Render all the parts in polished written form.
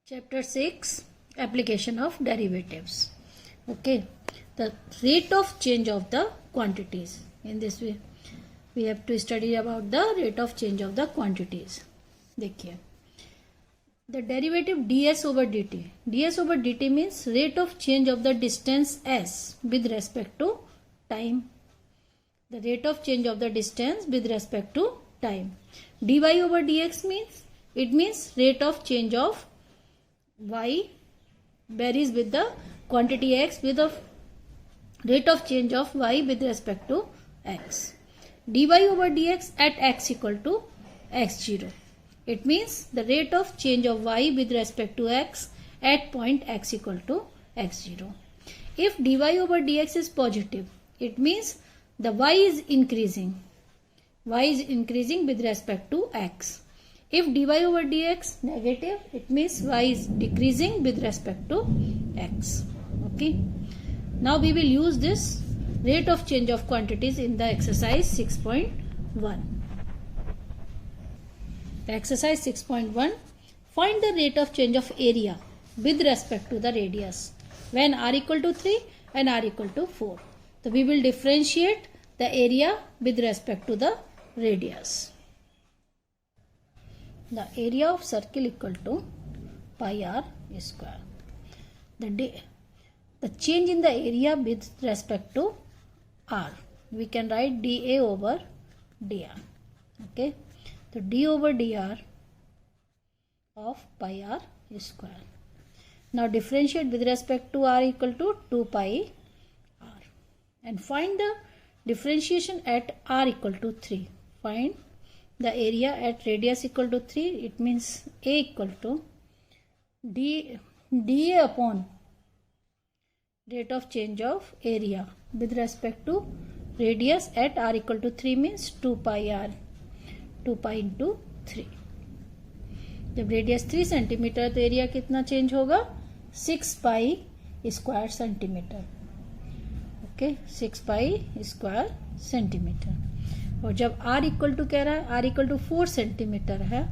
Chapter 6 Application of Derivatives. Okay, the rate of change of the quantities. In this way, we have to study about the rate of change of the quantities. देखिए, the derivative ds over dt. ds over dt means rate of change of the distance s with respect to time. The rate of change of the distance with respect to time. dy over dx means rate of change of y varies with the quantity x with the rate of change of y with respect to x. dy over dx at x equal to x0. It means the rate of change of y with respect to x at point x equal to x0. If dy over dx is positive, it means the y is increasing. Y is increasing with respect to x. If dy over dx negative, it means y is decreasing with respect to x. Okay. Now we will use this rate of change of quantities in the exercise 6.1. The exercise 6.1. Find the rate of change of area with respect to the radius when r equal to 3 and r equal to 4. So we will differentiate the area with respect to the radius. The area of circle equal to pi r square. The change in the area with respect to r, we can write dA over dr. Okay, so d over dr of pi r square. Now differentiate with respect to r equal to 2 pi r and find the differentiation at r equal to 3. Find the area at radius equal to 3. It means a equal to dA upon rate of change of area with respect to radius at r equal to 3 means 2 pi r, 2 pi into 3. जब radius 3 centimetre तो area कितना change होगा 6 पाई square centimetre. Okay, 6 पाई square centimetre. और जब r equal to कह रहा है r equal to 4 centimetre है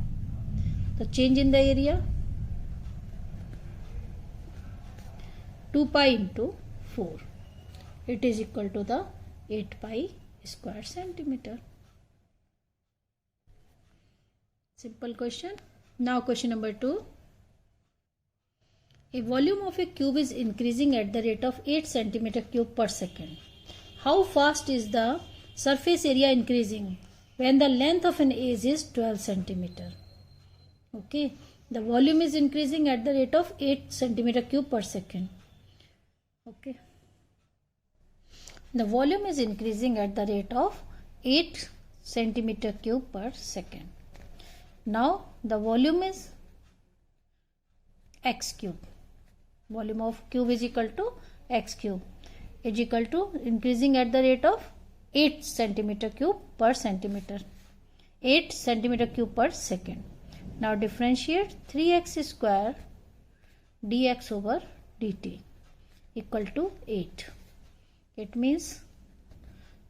तो change in the area 2 pi into 4 it is equal to the 8 pi square centimetre. Simple question. Now question number 2. A volume of a cube is increasing at the rate of 8 centimeter cube per second. How fast is the surface area increasing when the length of an edge is 12 centimeter? Okay, the volume is increasing at the rate of 8 centimeter cube per second. Okay, the volume is increasing at the rate of 8 centimeter cube per second. Now the volume is x cube. Volume of cube is equal to x cube is equal to increasing at the rate of 8 centimeter cube per centimeter. 8 centimeter cube per second. Now differentiate 3x square dx over dt equal to 8. It means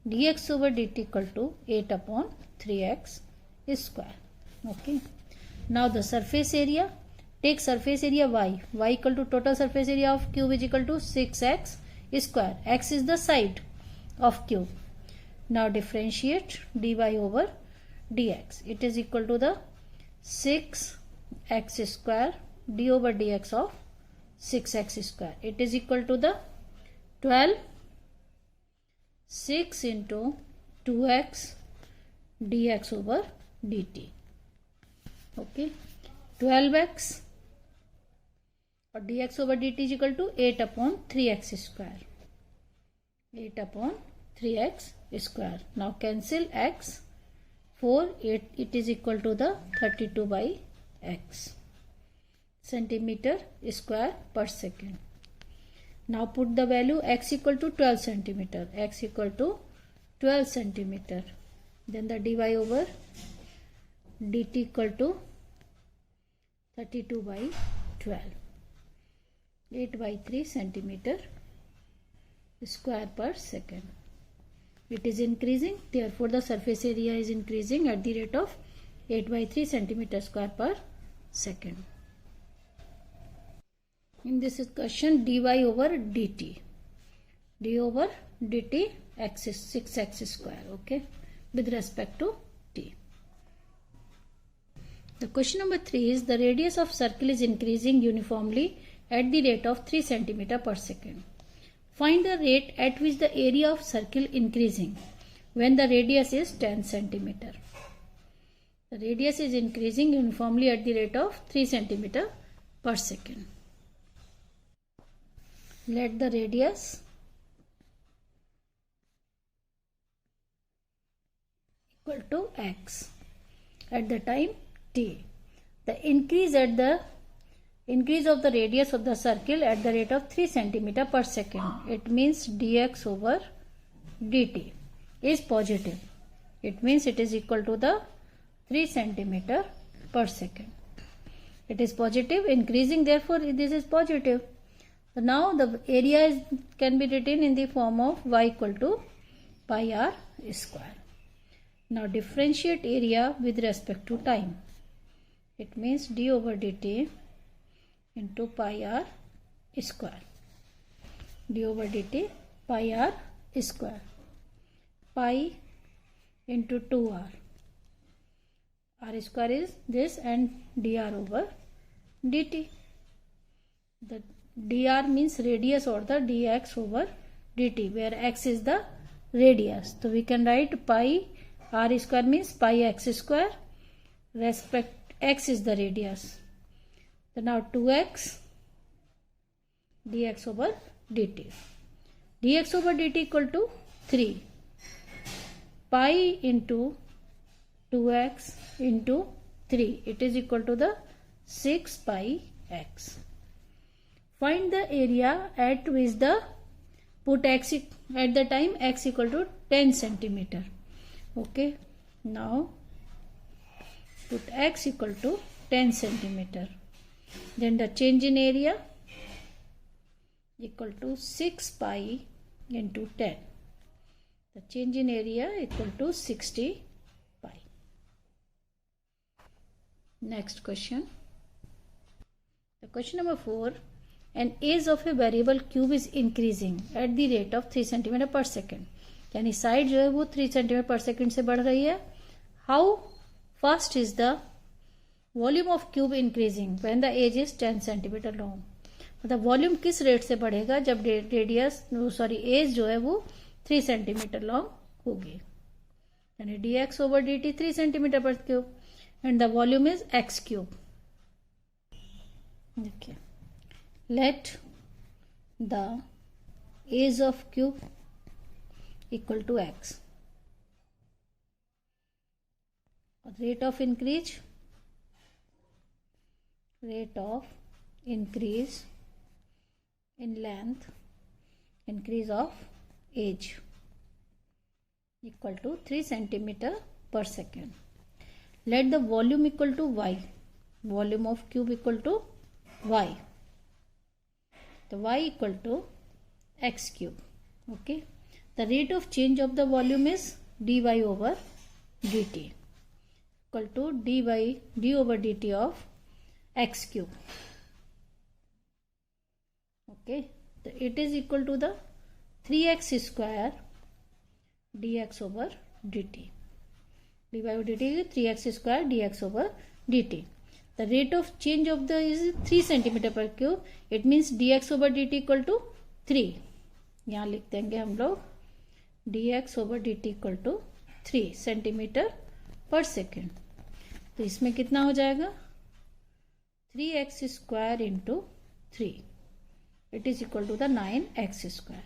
dx over dt equal to 8 upon 3x square. Okay. Now the surface area. Take surface area y. Y equal to total surface area of cube is equal to 6x square. X is the side of cube. Now differentiate dy over dx. It is equal to the 6x square d over dx of 6x square. It is equal to the 12 6 into 2x dx over dt. Okay, 12x or dx over dt is equal to 8 upon 3x square. 8 upon 3x square. Now cancel x. 4, 8, it is equal to the 32 by x centimeter square per second. Now put the value x equal to 12 centimeter. X equal to 12 centimeter. Then the dy over dt equal to 32 by 12. 8 by 3 centimeter square per second. It is increasing, therefore the surface area is increasing at the rate of 8 by 3 centimeter square per second. In this question, dy over dt. d over dt axis 6x square. Okay, with respect to t. The question number 3 is the radius of circle is increasing uniformly at the rate of 3 cm per second. Find the rate at which the area of circle increasing when the radius is 10 cm. The radius is increasing uniformly at the rate of 3 cm per second. Let the radius equal to x at the time t. The increase of the radius of the circle at the rate of 3 cm per second. It means dx over dt is positive. It means it is equal to the 3 cm per second. It is positive, increasing, therefore this is positive. So now the area can be written in the form of y equal to pi r square. Now differentiate area with respect to time. It means d over dt into pi r square. d over dt pi r square. Pi into 2r. R square is this and dr over dt. The dr means radius or the dx over dt, where x is the radius. So we can write pi r square means pi x square, respect x is the radius. So now 2x dx over dt. Dx over dt equal to 3. Pi into 2x into 3. It is equal to the 6 pi x. Find the area at which the put x at the time x equal to 10 centimeter. Okay. Now put x equal to 10 centimeter. Then the change in area equal to 6 pi into 10. The change in area equal to 60 pi. Next question. The question number 4. An age of a variable cube is increasing at the rate of 3 cm per second. यानी side जो है वो 3 cm per second से बढ़ रही है. How fast is the volume of cube increasing when the age is 10 cm long? मतलब volume किस रेट से बढ़ेगा जब रेडियस एज जो है वो 3 cm लॉन्ग होगी. यानी dx over dt 3 cm per cube and the volume is x cube. Okay. Let the age of cube equal to x. Rate of increase in length, increase of age equal to 3 cm per second. Let the volume equal to y. Volume of cube equal to y. The y equal to x cube. Okay. The rate of change of the volume is dy over dt equal to d over dt of x cube. Okay. It is equal to the 3x square dx over dt. dy over dt is 3x square dx over dt. The rate of change of the is 3 cm per cube. It means dx over dt equal to 3. यहाँ लिख देंगे हम लोग dx over dt equal to 3 cm per second. तो इसमें कितना हो जाएगा 3x square into 3. It is equal to the 9x square.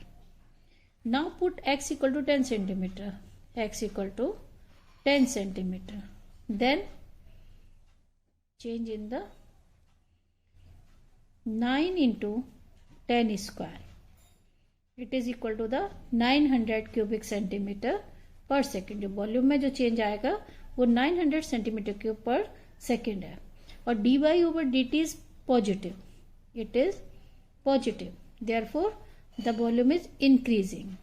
Now put x equal to 10 cm. X equal to 10 cm. Then change in the 9 into 10 square. It is equal to the 900 cubic centimeter per second. जो volume में जो change आएगा वो 900 centimetre cube per second है. और dy over dt is positive. It is positive. Therefore, the volume is increasing.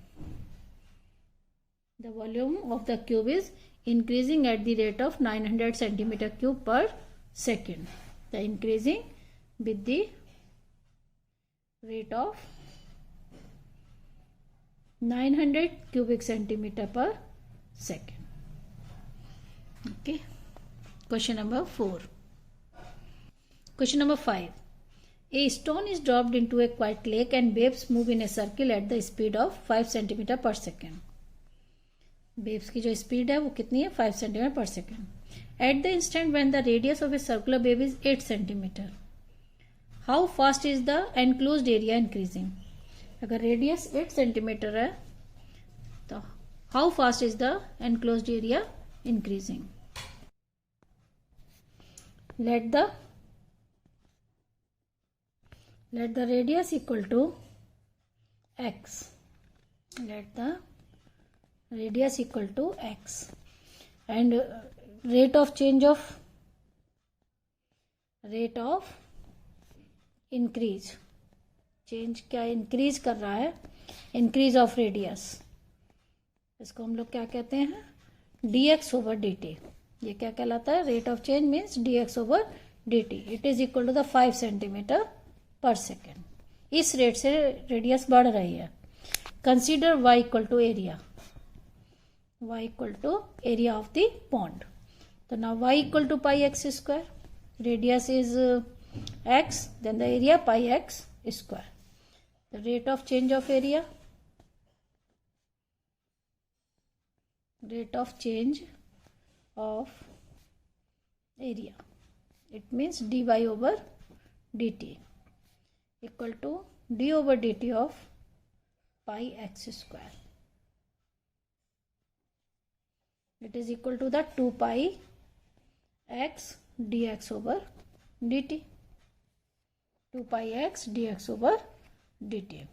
The volume of the cube is increasing at the rate of 900 centimeter cube per second. The increasing with the rate of 900 cubic centimeter per second. Okay. Question number 4. Question number 5. A stone is dropped into a quiet lake and waves move in a circle at the speed of 5 centimeter per second. Waves की जो speed है वो कितनी है? 5 centimeter per second. At the instant when the radius of a circular wave is 8 centimeter, how fast is the enclosed area increasing? अगर radius 8 centimeter है तो how fast is the enclosed area increasing? Let the radius equal to x. Let the radius equal to x and rate of increase. Change क्या increase कर रहा है? Increase of radius. इसको हम लोग क्या कहते हैं? dx over dt. ये क्या कहलाता है? Rate of change means dx over dt. It is equal to the 5 centimetre per second. इस रेट से रेडियस बढ़ रही है. Consider y equal to area. y equal to area of the pond. तो now y equal to pi x square. Radius is x, then the area pi x square. The rate of change of area, it means dy over dt equal to d over dt of pi x square. It is equal to the 2 pi x dx over dt. 2 pi x dx over dt.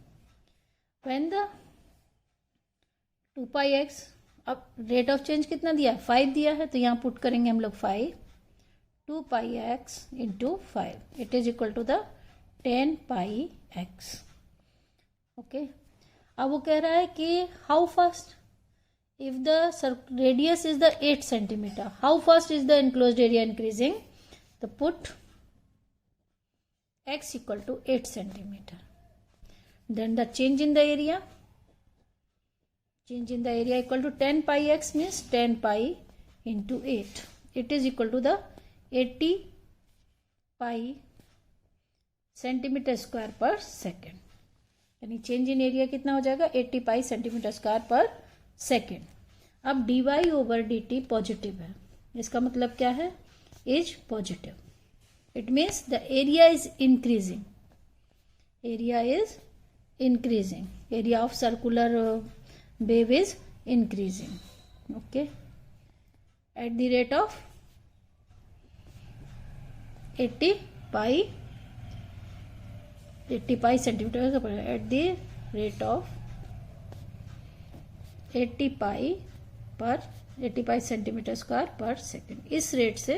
When the 2 pi x, अब rate of change कितना दिया है? 5 दिया है, तो यहाँ put करेंगे हम लोग 5. 2 pi x into 5. It is equal to the 10 pi x. Okay. अब वो कह रहा है कि how fast, if the radius is the 8 centimetre, how fast is the enclosed area increasing? तो put x equal to 8 centimeter. Then the change in the area equal to 10 pi x means 10 pi into 8. It is equal to the 80 pi centimeter square per second. यानी change in area कितना हो जाएगा? 80 pi centimeter square per second. अब dy over dt positive है. इसका मतलब क्या है? Is positive. It means the area is increasing. Area of circular wave is increasing. Okay. At the rate of 80 pi centimeter. At the rate of 80 pi centimeter square per second. इस rate से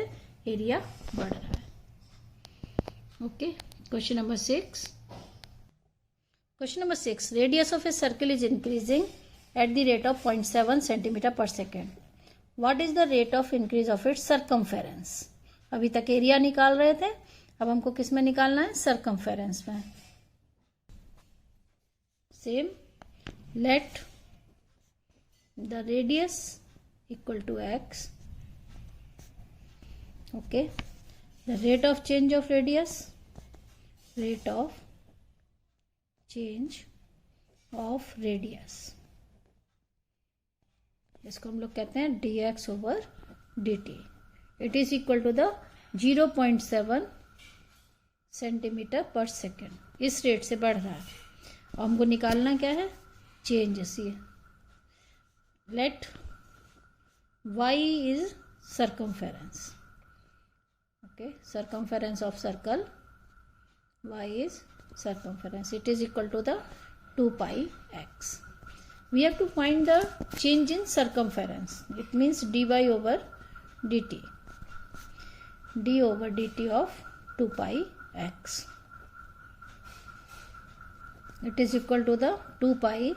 area बढ़ रहा है. Okay. Question number 6. Radius of a circle is increasing at the rate of 0.7 centimeter per second. What is the rate of increase of its circumference? अभी तक area निकाल रहे थे, अब हमको किस में निकालना है? सर्कमफेरेंस में. Same. Let the radius equal to x. Okay. The rate of change of radius, इसको हम लोग कहते हैं dx over dt. It is equal to the 0.7 centimetre per second. इस रेट से बढ़ रहा है. और हमको निकालना क्या है? Change. See let y is circumference. Okay, circumference of circle, y is circumference. It is equal to the 2 pi x. We have to find the change in circumference. It means dy over dt. d over dt of 2 pi x. It is equal to the 2 pi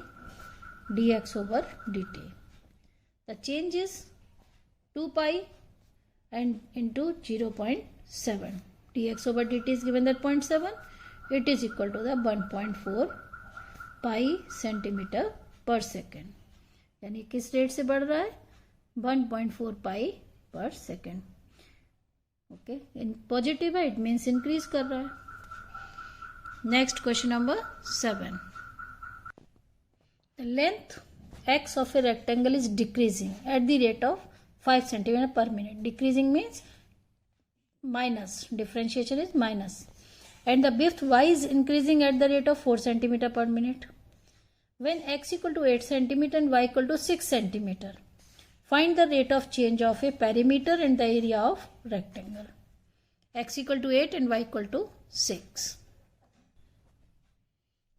dx over dt. The change is 2 pi and into 0.7. dx over dt is given that 0.7 it is equal to the 1.4 pi centimetre per second, यानी किस rate से बढ़ रहा है? 1.4 पाई पर second. Okay, in positive है, it means increase कर रहा है. Next question number 7. The length x of a rectangle is decreasing at the rate of 5 centimeter per minute. Decreasing means minus. Differentiation is minus. And the width y is increasing at the rate of 4 centimeter per minute. When x equal to 8 centimeter and y equal to 6 centimeter, find the rate of change of a perimeter and the area of rectangle. X equal to 8 and y equal to 6.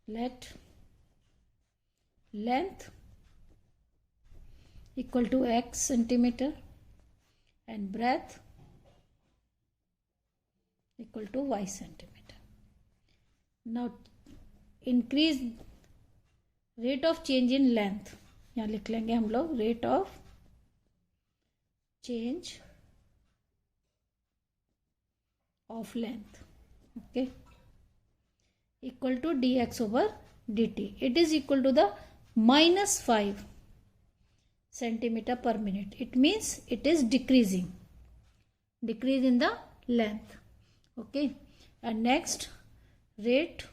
Let length equal to x centimeter and breadth equal to y centimeter. Now increase rate of change in length. यहाँ लिख लेंगे हम लोग rate of change of length, okay, equal to dx over dt. It is equal to the minus 5 centimeter per minute. It means it is decreasing, decrease in the length. Okay, and next, rate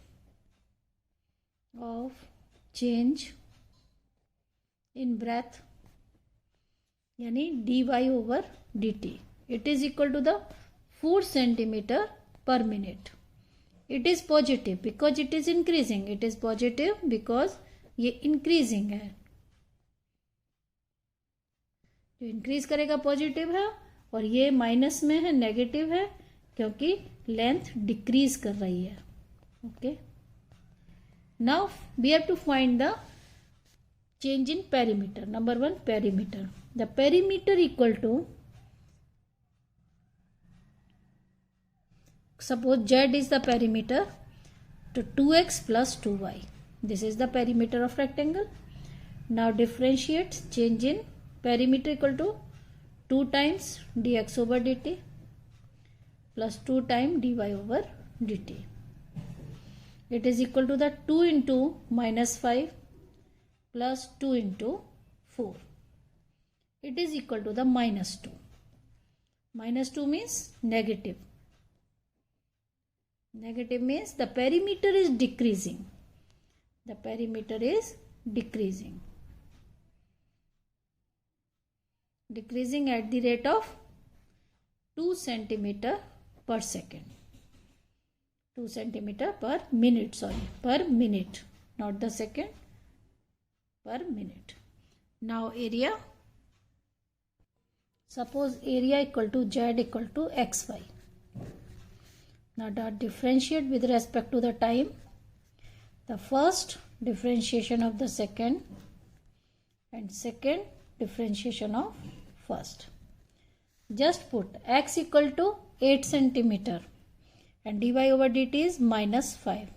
of change in breadth, यानी dy over dt. It is equal to the 4 centimeter per minute. It is positive because it is increasing. It is positive because ये increasing है. जो increase करेगा positive है, और ये minus में है, नेगेटिव है, क्योंकि लेंथ डिक्रीज कर रही है. Okay, now we have to find the change in perimeter. Number 1, perimeter. The perimeter equal to, suppose z is the perimeter, to 2x plus 2y. This is the perimeter of rectangle. Now differentiate change in perimeter equal to 2 times dx over dt plus 2 times dy over dt. It is equal to the 2 into minus 5 plus 2 into 4. It is equal to the minus 2. Minus 2 means negative. Negative means the perimeter is decreasing. The perimeter is decreasing. Decreasing at the rate of 2 centimeter per second. 2 centimeter per minute, sorry, per minute, not the second, per minute. Now area. Suppose area equal to z equal to xy. Now differentiate with respect to the time. The first differentiation of the second and second differentiation of first. Just put x equal to 8 centimeter and dy over dt is minus 5.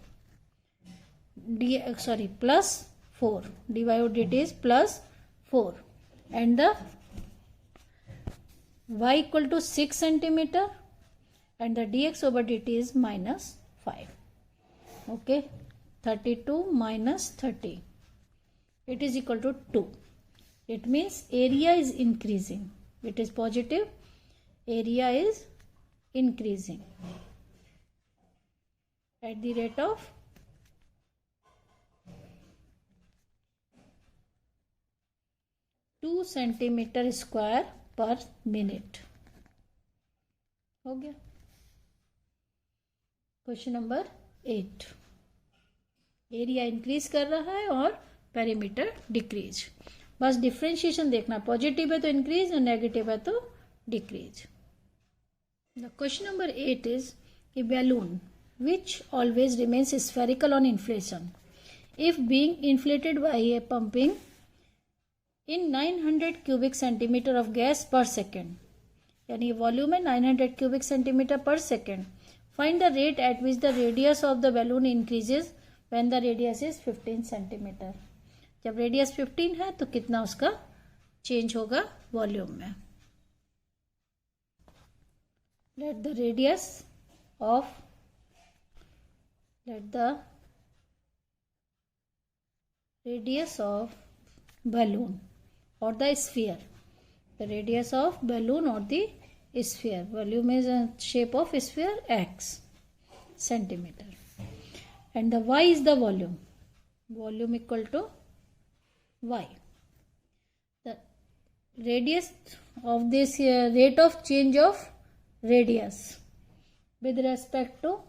Plus 4. dy over dt is plus 4. And the y equal to 6 centimeter and the dx over dt is minus 5. Okay, 32 minus 30. It is equal to 2. It means area is increasing. It is positive. Area is increasing at the rate of 2 centimeter square per minute. हो गया. Question number 8. Area increase कर रहा है और perimeter decrease. बस differentiation देखना, positive है तो इंक्रीज और नेगेटिव है तो decrease. The question number 8 is a balloon which always remains spherical on inflation if being inflated by a pumping in 900 cubic centimetre of gas per second. यानी volume है 900 cubic centimetre per second. Find the rate at which the radius of the balloon increases when the radius is 15 centimeter. जब radius 15 है तो कितना उसका change होगा volume में. Let the radius of let the radius of balloon or the sphere, the radius of balloon or the sphere, volume is a shape of sphere x centimeter, and the y is the volume, volume equal to y. The radius of this rate of change of radius with respect to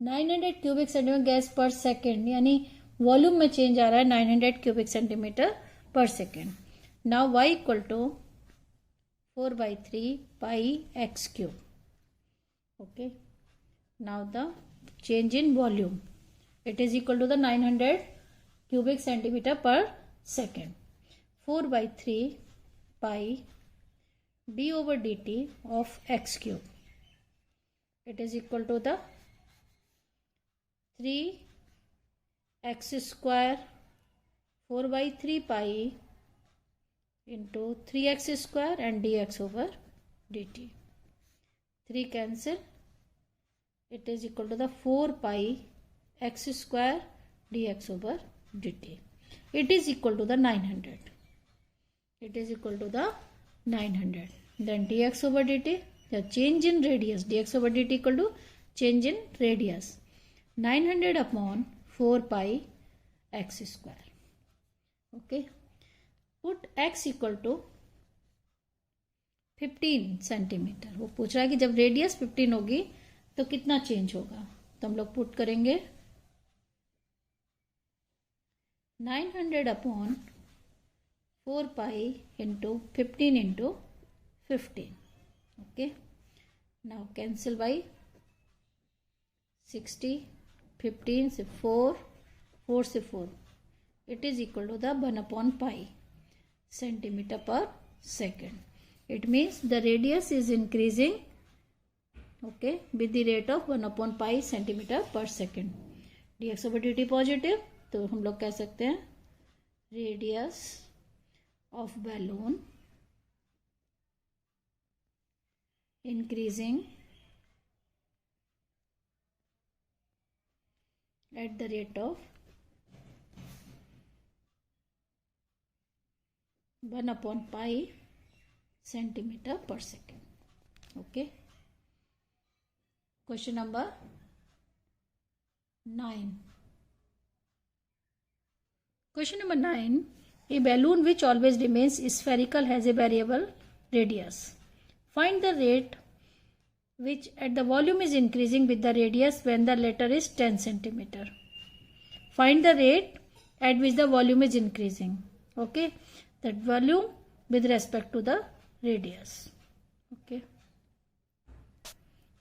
900 cubic centimetre gas per second, यानी volume में change आ रहा है 900 cubic centimetre per second. Now y equal to 4/3 pi x cube. Okay, now the change in volume, it is equal to the 900 cubic centimetre per second. 4/3 pi d/dt of x cube, it is equal to the 3x square 4/3 pi into 3x square and dx over dt. 3 cancel, it is equal to the 4 pi x square dx over dt. It is equal to the 900. It is equal to the 900. Then dx over dt, the change in radius, dx over dt equal to change in radius, 900 upon 4 pi x square. Okay, put x equal to 15 centimetre. वो पूछ रहा है कि जब radius 15 होगी तो कितना change होगा, तो हम लोग पुट करेंगे 900 upon 4 pi into 15 into 15. Okay, now cancel by 60, 15 से 4, 4 से 4, it is equal to the 1 upon pi centimeter per second. It means the radius is increasing, okay, with the rate of 1 upon pi centimeter per second. dx over dt positive, तो हम लोग कह सकते हैं radius of balloon increasing at the rate of 1 upon pi centimeter per second. Okay, question number 9. Question number 9. A balloon which always remains spherical has a variable radius. Find the rate which at the volume is increasing with the radius when the latter is 10 centimeter. Find the rate at which the volume is increasing. Okay, that volume with respect to the radius. Okay,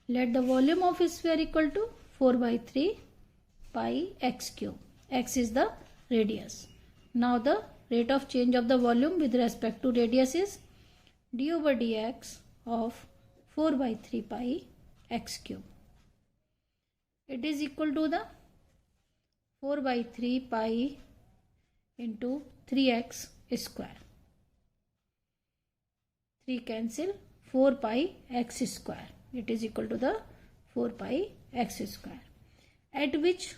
let the volume of a sphere equal to 4/3 pi x cube. X is the radius. Now the rate of change of the volume with respect to radius is d over dx of 4/3 pi x cube. It is equal to the 4/3 pi into 3x square. 3 cancel, 4 pi x square. It is equal to the 4 pi x square, at which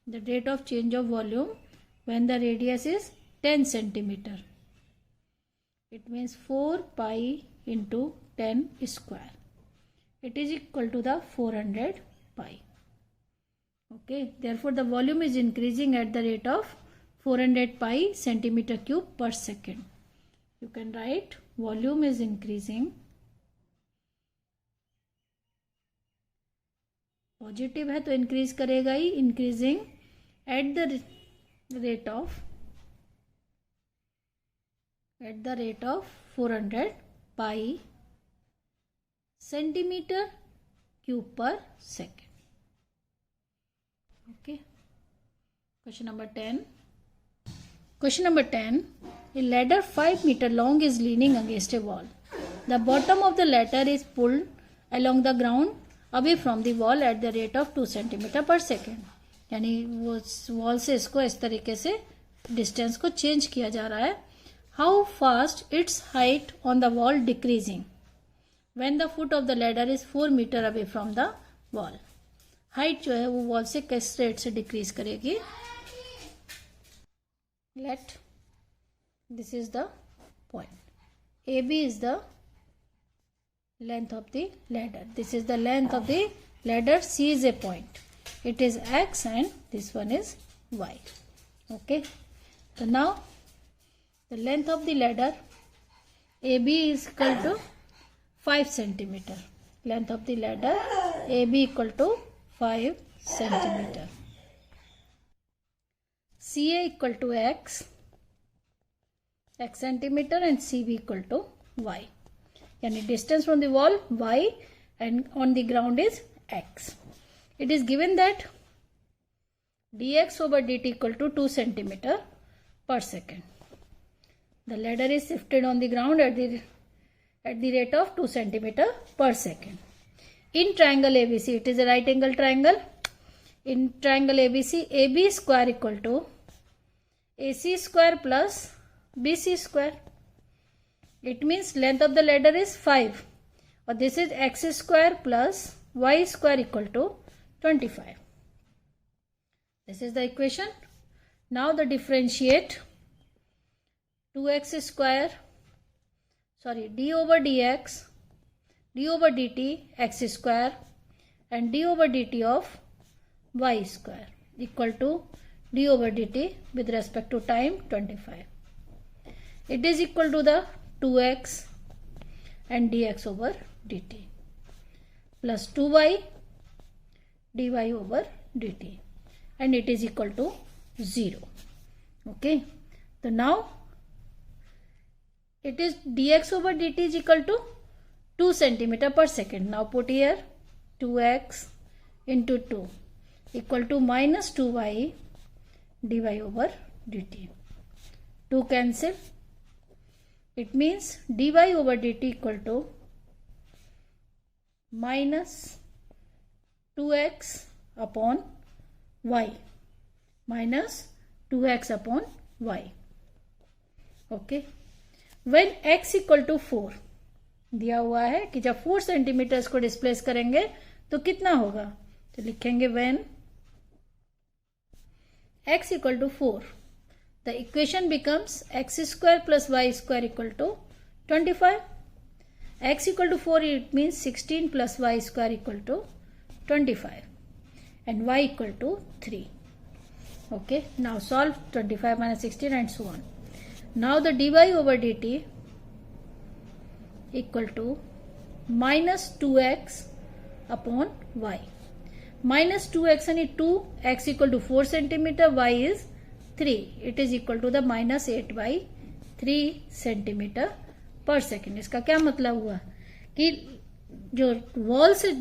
the rate of change of volume when the radius is 10 centimeter. It means 4 pi into 10 square. It is equal to the 400 pi. Okay, therefore the volume is increasing at the rate of 400 pi centimeter cube per second. You can write volume is increasing, positive है तो increase करेगा ही, increasing at the rate of 400 pi centimetre cube per second. Okay, question number 10. Question number 10. A ladder 5 meter long is leaning against a wall. The bottom of the ladder is pulled along the ground away from the wall at the rate of 2 centimeter per second. यानी वो wall से इसको इस तरीके से distance को change किया जा रहा है. How fast it's height on the wall decreasing when the foot of the ladder is 4 meter away from the wall. Height जो है वो वॉल से किस रेट से डिक्रीज करेगी. Let this is the point. AB is the length of the ladder. This is the length of the ladder. C is a point. It is X and this one is Y. Okay. So now the length of the ladder AB is equal to 5 centimeter. Length of the ladder AB equal to 5 centimeter. CA equal to X centimeter and CB equal to Y. Yani distance from the wall Y and on the ground is X. It is given that dx over dt equal to 2 centimeter per second. The ladder is shifted on the ground at the rate of 2 centimeter per second. In triangle ABC, it is a right angle triangle. In triangle ABC, AB square equal to AC square plus BC square. It means length of the ladder is 5 or this is x square plus y square equal to 25. This is the equation. Now the differentiate 2x square d over dx d over dt x square and d over dt of y square equal to d over dt with respect to time 25. It is equal to the 2x and dx over dt plus 2y dy over dt and it is equal to 0. Okay. So now it is dx over dt is equal to 2 centimeter per second. Now put here 2x into 2 equal to minus 2y dy over dt. 2 cancel. It means dy over dt equal to minus 2x upon y minus 2x upon y. Okay. When x equal to 4 दिया हुआ है कि जब 4 centimetre को displace करेंगे तो कितना होगा, तो लिखेंगे when x equal to 4 the equation becomes x square plus y square equal to 25. X equal to 4 it means 16 plus y square equal to 25 and y equal to 3. Okay, now solve 25 minus 16 and so on. Now the dy over dt equal to minus 2x upon y. Minus 2x and 2 x equal to 4 centimeter, y is 3. It is equal to the minus 8 by 3 centimeter per second. इसका क्या मतलब हुआ कि जो wall से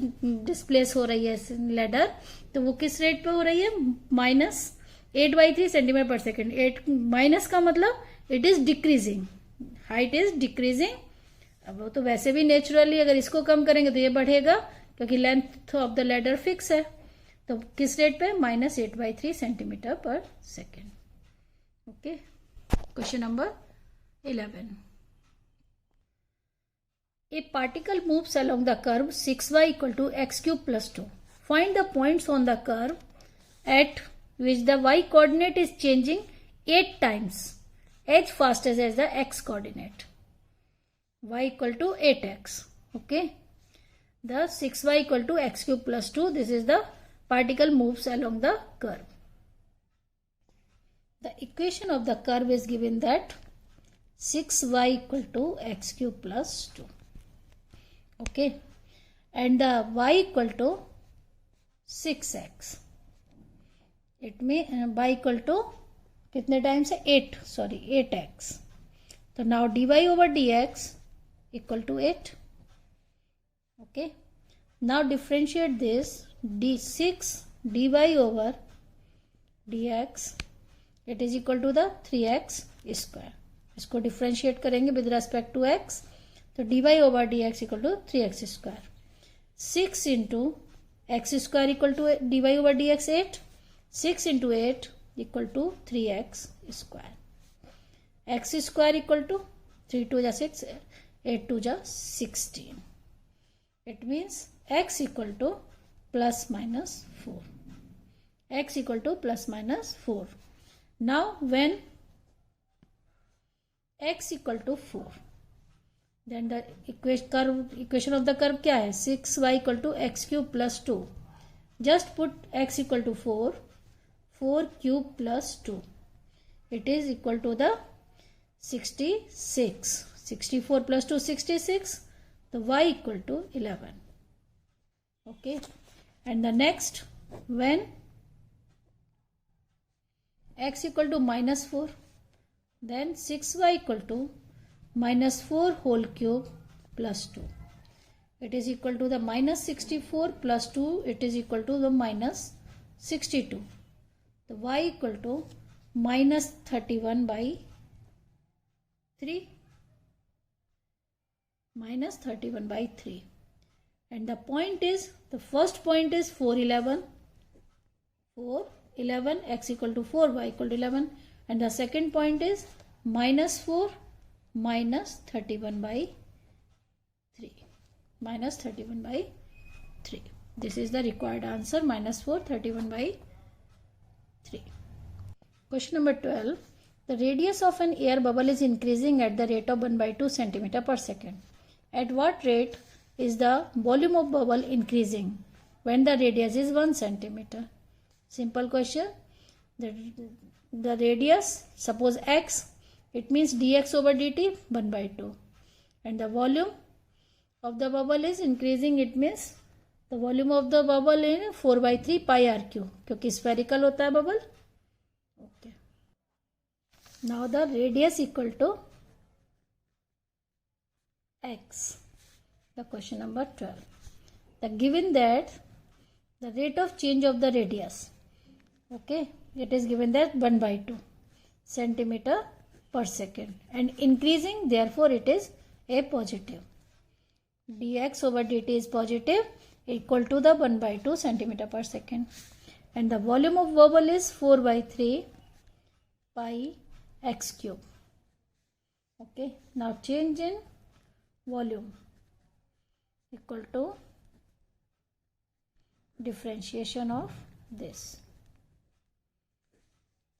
displace हो रही है लेडर तो वो किस रेट पे हो रही है, minus 8 by 3 centimetre per second. 8 minus का मतलब it is decreasing, height is decreasing. अब वो तो वैसे भी नेचुरली अगर इसको कम करेंगे तो ये बढ़ेगा क्योंकि length of the ladder fix है. तो किस रेट पे, minus 8 by 3 centimetre per second. Okay, question number 11. A particle moves along the curve 6y equal to x cube plus 2. Find the points on the curve at which the y coordinate is changing 8 times as fast as the x coordinate. Y equal to 8x. Okay. The 6y equal to x cube plus 2. This is the particle moves along the curve. The equation of the curve is given that 6y equal to x cube plus 2. Okay. And the y equal to 6x. It may y equal to कितने times है, 8x. तो now dy over dx equal to 8. Okay. Now differentiate this d6 dy over dx. It is equal to the 3x square. इसको differentiate करेंगे with respect to x. तो dy over dx equal to 3x square. 6 into x square equal to dy over dx 8. 6 into 8 equal to 3x square. X square equal to 3 2 जा 6, 8 2 जा 16. It means x equal to plus minus 4. X equal to plus minus 4. Now when x equal to 4, then the equation of the curve क्या है? 6y equal to x cube plus 2. Just put x equal to 4, 4 cube plus 2. It is equal to the 66. 64 plus 2, 66. The y equal to 11. Okay. And the next, when x equal to minus 4, then 6y equal to minus 4 whole cube plus 2. It is equal to the minus 64 plus 2. It is equal to the minus 62. The y equal to minus 31 by 3. Minus 31 by 3. And the point is, the first point is 411. 411 x equal to 4, y equal to 11. And the second point is minus 4 minus 31 by 3. Minus 31 by 3. This is the required answer, minus 4, 31 by 3. Question number 12. The radius of an air bubble is increasing at the rate of 1 by 2 centimeter per second. At what rate is the volume of bubble increasing when the radius is 1 centimeter? Simple question. The radius, suppose x, it means dx over dt 1 by 2. And the volume of the bubble is increasing, it means the volume of the bubble in 4 by 3 pi r cube, क्योंकि spherical होता है bubble. Okay. Now the radius equal to x. The question number 12. The given that the rate of change of the radius, okay, it is given that 1 by 2 centimeter per second and increasing, therefore it is a positive. Dx over dt is positive, equal to the 1 by 2 centimeter per second. And the volume of bubble is 4 by 3 pi x cube. Okay, now change in volume equal to differentiation of this.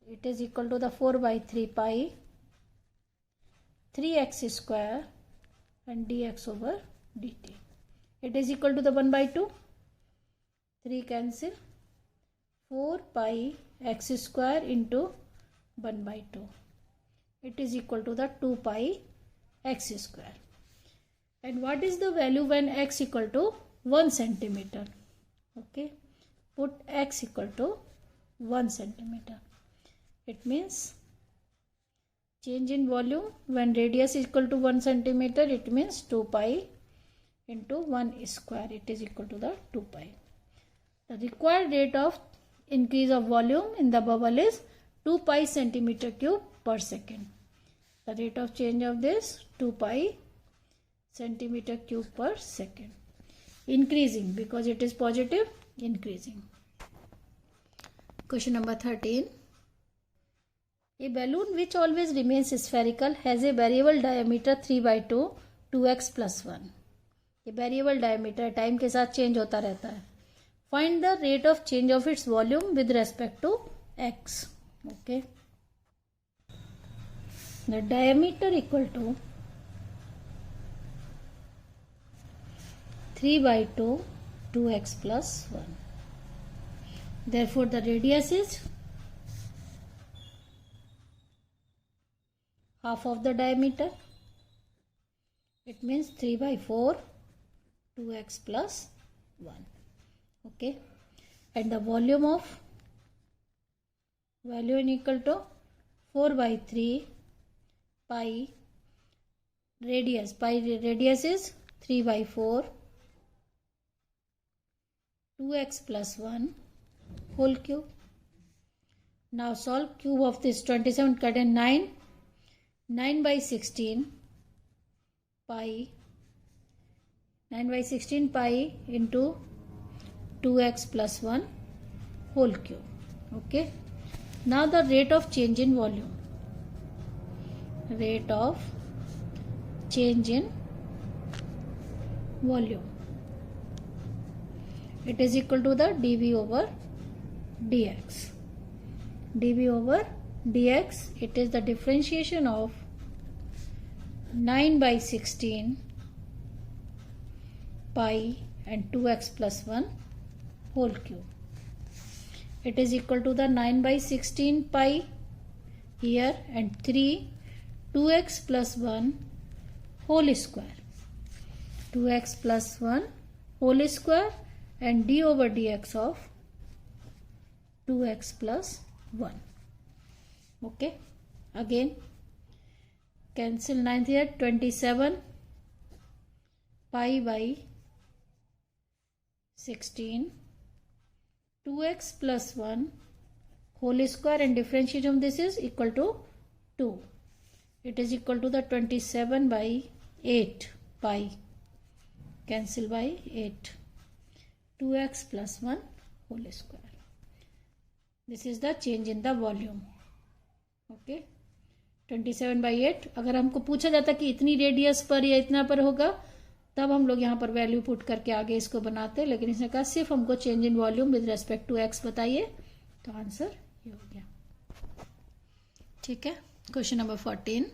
It is equal to the 4 by 3 pi 3x square and dx over dt. It is equal to the 1 by 2. 3 cancel. 4 pi x square into 1 by 2. It is equal to the 2 pi x square. And what is the value when x equal to 1 centimeter? Okay. Put x equal to 1 centimeter. It means change in volume when radius is equal to 1 centimeter, it means 2 pi into 1 square. It is equal to the 2 pi. The required rate of increase of volume in the bubble is 2 pi centimeter cube per second. The rate of change of this 2 pi centimeter cube per second. Increasing because it is positive, increasing. Question number 13. A balloon which always remains spherical has a variable diameter 3 by 2, 2x plus 1. ये variable diameter time के साथ change होता रहता है. Find the rate of change of its volume with respect to x. Okay. The diameter equal to 3 by 2, 2x plus 1. Therefore, the radius is half of the diameter. It means 3 by 4, 2x plus 1. Okay. And the volume equal to 4 by 3 pi radius. Radius is 3 by 4, 2x plus 1 whole cube. Now solve cube of this 27 cut in 9. 9 by 16 pi 9 by 16 pi into 2x plus 1 whole cube. Okay. Now the rate of change in volume. Rate of change in volume. it is equal to the dv over dx. dv over dx, it is the differentiation of 9 by 16 pi and 2x plus 1 whole cube. It is equal to the 9 by 16 pi here and 3 2x plus 1 whole square. 2x plus 1 whole square and d over dx of 2x plus 1. Okay, again cancel 9 here, 27 pi by 16 2x plus 1 whole square and differentiation of this is equal to 2. It is equal to the 27 by 8 pi, cancel by 8, 2x plus 1 whole square. This is the change in the volume. Okay, 27 by 8. अगर हमको पूछा जाता कि इतनी radius पर या इतना पर होगा, तब हम लोग यहाँ पर वैल्यू पुट करके आगे इसको बनाते, लेकिन इसने कहा सिर्फ हमको change in volume with respect to x बताइए, तो आंसर ये हो गया. ठीक है. Question number 14.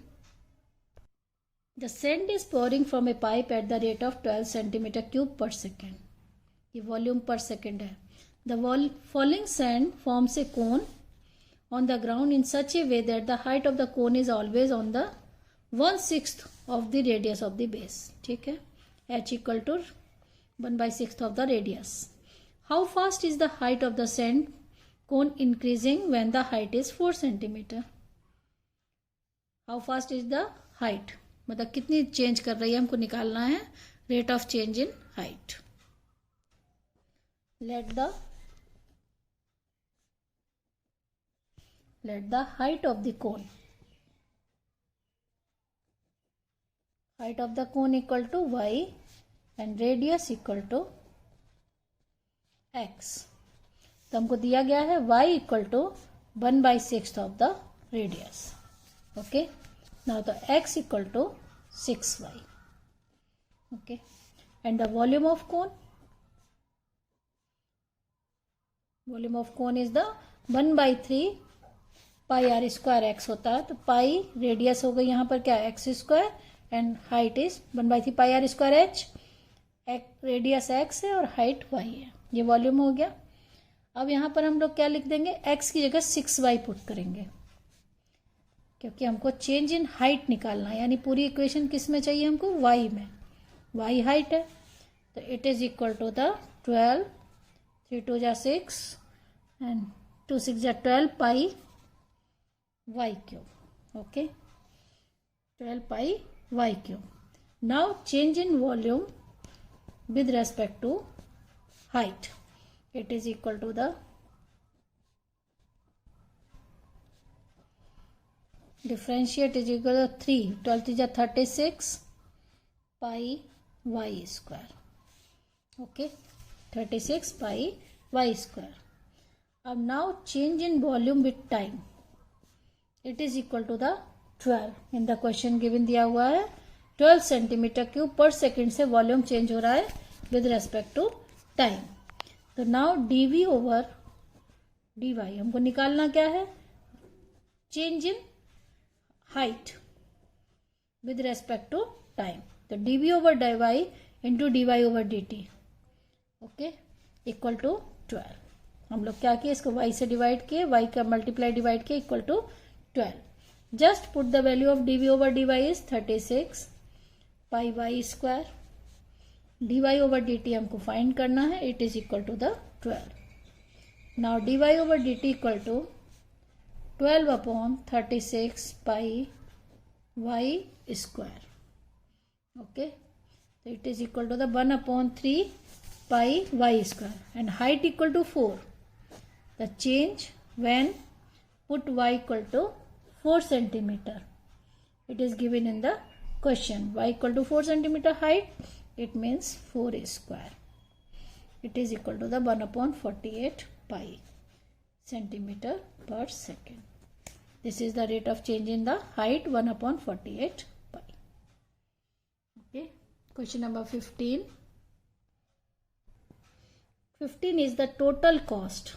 The sand is pouring from a pipe at the rate of 12 centimeter cube per second. ये वॉल्यूम पर सेकेंड है. The falling sand forms a cone on the ground in such a way that the height of the cone is always on the 1/6 of the radius of the base. ठीक है. h equal to 1/6 of the radius. How fast is the height of the sand cone increasing when the height is 4 centimeter? How fast is the height? मतलब कितनी change कर रही है हमको निकालना है. Rate of change in height. Let the height of the cone. Height of the cone equal to y and radius equal to x. तो हमको दिया गया है y equal to 1/6 of the radius. Okay. Now the x equal to 6y. Okay. And the volume of cone. Volume of cone is the 1/3 pi r square x होता है. तो पाई radius हो गई यहाँ पर क्या, x square, and height is 1/3 pi r square h. Radius x है और हाइट y है. ये वॉल्यूम हो गया. अब यहाँ पर हम लोग क्या लिख देंगे, x की जगह 6y पुट करेंगे, क्योंकि हमको चेंज इन हाइट निकालना है. यानी पूरी इक्वेशन किस में चाहिए हमको, y में. y हाइट है, तो it is equal to the 12, 3 2 जा 6 एंड 2 6 जा 12 पाई y cube. Okay, 12 pi y cube. Now change in volume with respect to height. It is equal to the differentiate is equal to 3, 12 3 जा 36 pi y square. Okay, 36 pi y square. अब now change in volume with time. It is equal to the 12. In the question given दिया हुआ है 12 centimetre cube per second से volume change हो रहा है with respect to time. तो now dv over dy हमको निकालना क्या है, change in height with respect to time. तो dv over dy into dy over dt. Okay, equal to 12. हम लोग क्या किए, इसको y से डिवाइड किए, y का मल्टीप्लाई डिवाइड किए, equal to 12. Just put the value of dv over dy is 36 pi y square. dy over dt हमको फाइंड करना है. It is equal to the 12. Now dy over dt equal to 12 upon 36 pi y square. Okay, so it is equal to the 1 upon 3 pi y square and height equal to 4. The change when put y equal to 4 centimeter. It is given in the question. Y equal to 4 centimeter height. It means 4 square. It is equal to the 1 upon 48 pi centimeter per second. This is the rate of change in the height, 1 upon 48 pi. Okay. Question number 15. 15 is the total cost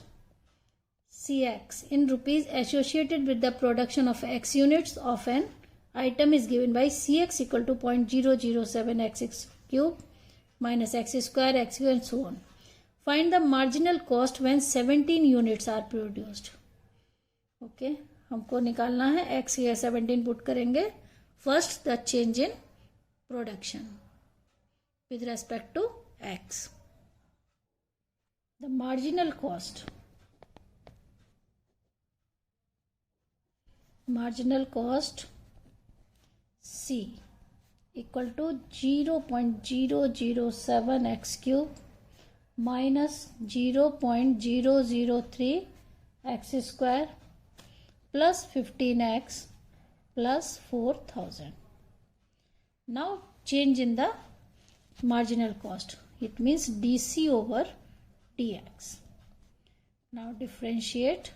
Cx in rupees associated with the production of x units of an item is given by Cx equal to 0.007 x cube minus x square x cube and so on. Find the marginal cost when 17 units are produced. Okay, हमको निकालना है x या 17 put करेंगे. First the change in production with respect to x. The marginal cost C equal to 0.007 x cube minus 0.003 x square plus 15x plus 4000. Now change in the marginal cost. It means dc over dx. Now differentiate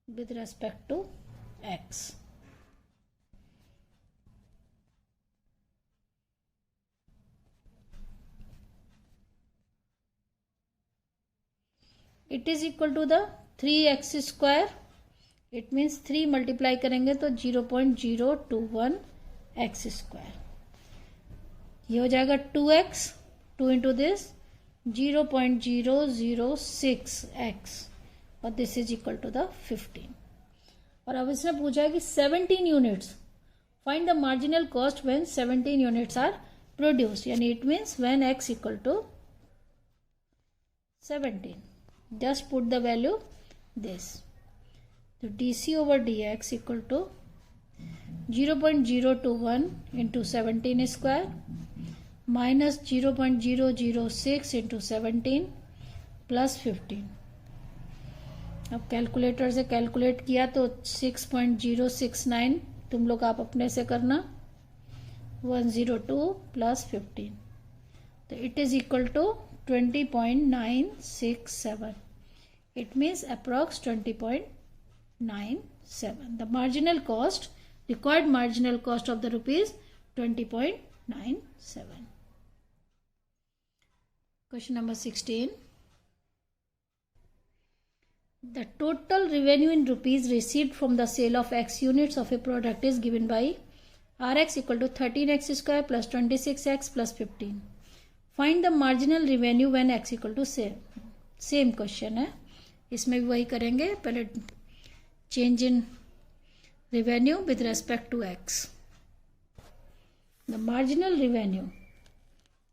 with respect to x. It is equal to the 3x square. It means 3 multiply करेंगे तो 0.021 x square. ये हो जाएगा 2x, 2 into this 0.006 x और this is equal to the 15. और अब इसने पूछा है कि 17 units. Find the marginal cost when 17 units are produced. यानी it means when x equal to 17. Just put the value this. So dc over dx equal to 0.021 into 17 square minus 0.006 into 17 plus 15. अब calculator से calculate किया तो 6.069 तुम लोग आप अपने से करना 102 plus 15 तो it is equal to 20.967. It means approx 20.97. The marginal cost, required marginal cost of the rupees 20.97. Question number 16. The total revenue in rupees received from the sale of x units of a product is given by Rx equal to 13x square plus 26x plus 15. Find the marginal revenue when x equal to same question है. इसमें भी वही करेंगे. पहले change in revenue with respect to x. The marginal revenue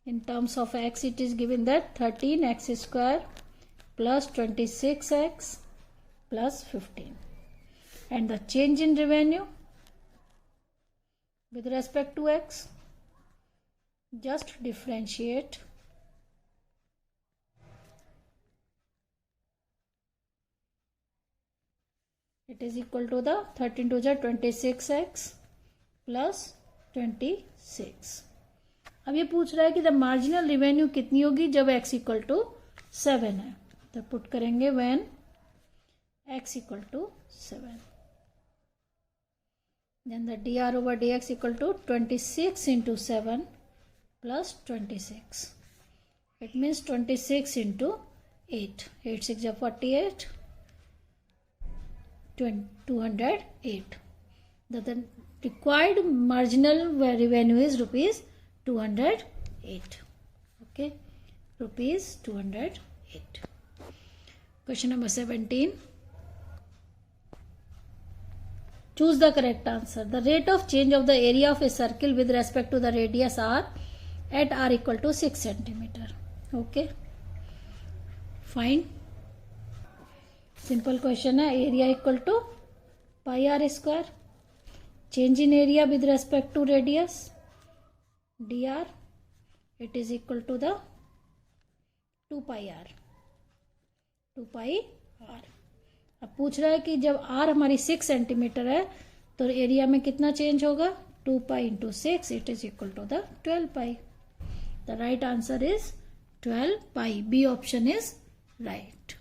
in terms of x, it is given that 13x square plus 26x plus 15. And the change in revenue with respect to x, just differentiate it is equal to the 13 to the 26x plus 26. अब ये पूछ रहा है कि the marginal revenue कितनी होगी जब x equal to 7 है. तो पुट करेंगे when x equal to 7. Then the dr over dx equal to 26 into 7 plus 26. It means 26 into 8. 8 6 is 48. 208. The required marginal revenue is rupees 208. Okay, rupees 208. Question number 17. Choose the correct answer. The rate of change of the area of a circle with respect to the radius r at r equal to 6 centimeter. Okay, fine. Simple question है. Area equal to pi r square. Change in area with respect to radius dr, it is equal to the 2 pi r. 2 pi r. अब पूछ रहा है कि जब r हमारी 6 centimetre है तो एरिया में कितना चेंज होगा. 2 pi into 6, it is equal to the 12 pi. The right answer is 12 pi. B option is right.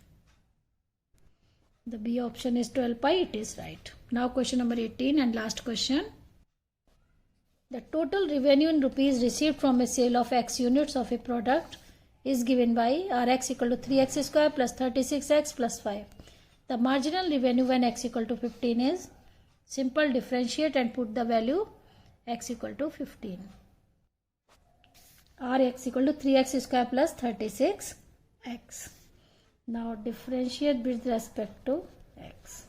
The B option is 12 pi. It is right. Now question number 18 and last question. The total revenue in rupees received from a sale of x units of a product is given by Rx equal to 3x square plus 36x plus 5. The marginal revenue when x equal to 15 is, simple differentiate and put the value x equal to 15. Rx equal to 3x square plus 36x. Now differentiate with respect to x.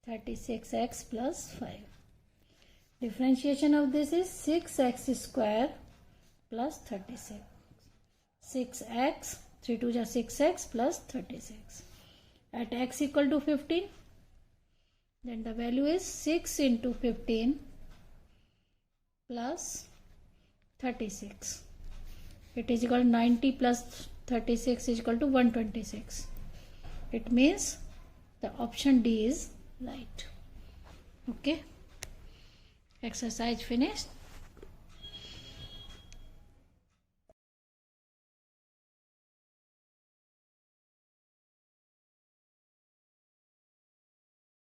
(36x plus 5). Differentiation of this is 6x square plus 36. 6x, 3 2 is 6x plus 36. At x equal to 15, then the value is 6 into 15 plus 36. It is equal to 90 plus 36 is equal to 126. It means the option D is right. Okay. Exercise finished.